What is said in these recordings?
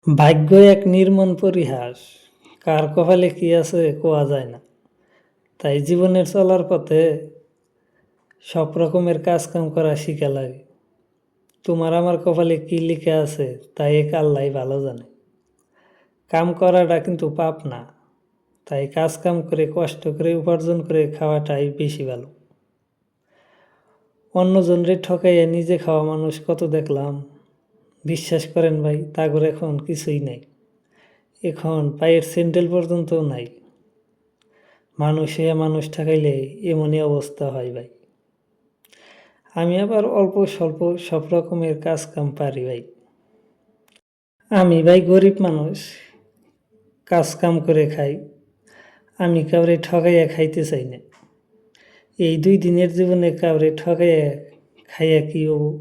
ভাগ্য এক নির্মম পরিহাস, কার কপালে কি আছে কোয়া যায় না। তাই জীবনের চলার পথে সব রকমের কাজকাম করা শিখা লাগে। তোমার আমার কপালে কি লিখে আছে তাই এক আল্লাহ ভালো জানে। কাম করাটা কিন্তু পাপ না, তাই কাজ কাম করে কষ্ট করে উপার্জন করে খাওয়াটাই বেশি ভালো। অন্যজনরে ঠকাইয়া নিজে খাওয়া মানুষ কত দেখলাম। বিশ্বাস করেন ভাই, তাগর এখন কিছুই নাই। এখন পায়ের স্যান্ডেল পর্যন্তও নাই। মানুষে মানুষ ঠকাইলে এমনই অবস্থা হয় ভাই। আমি আবার অল্প স্বল্প সব রকমের কাজ কাম পারি ভাই। আমি ভাই গরিব মানুষ, কাজ কাম করে খাই। আমি কাউরে ঠকাইয়া খাইতে চাই না। এই 2 দিনের জীবনে কাউরে ঠকাইয়া খাইয়া কি হবো?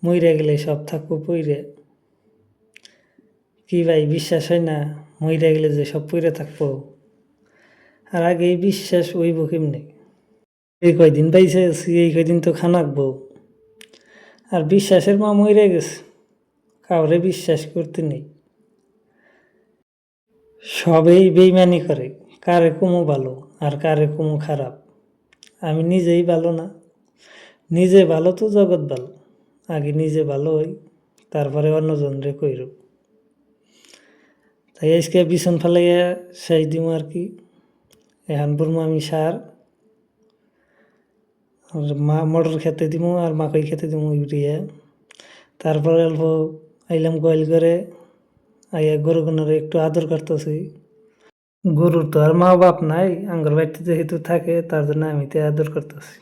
মইরা গেলে সব থাকবো পইরে। কি ভাই বিশ্বাস হয় না? মইরা গেলে যে সব পইরে থাকবো। আর আগে এই বিশ্বাস হইব কেমনে? এই কয়দিন পাইছে আছি, এই কয়দিন তো খানাকবো। আর বিশ্বাসের মা মইরা গেছে, কাউরে বিশ্বাস করতে নেই। সবেই বেইমানি করে, কারে কমু ভালো আর কারে কমু খারাপ। আমি নিজেই ভালো না। নিজে ভালো তো জগৎ ভালো। আগে নিজে ভালো হই, তারপরে অন্যজনরে কইর। তাই আজকে বিছন ফেলাইয়া শেষ দিমু আর কি। এখন বলবো আমি সার, মটর খেতে দিমু আর মাকই খেতে দিমু ইউরিয়া। তারপরে অল্প আইলাম গোয়াল করে, আইয়া গরুগুনারে একটু আদর করতেছি। গরুর তো আর মা বাপ নাই, আঙ্গর বাড়িতে যেহেতু থাকে তার জন্য আমি তো আদর করতেছি।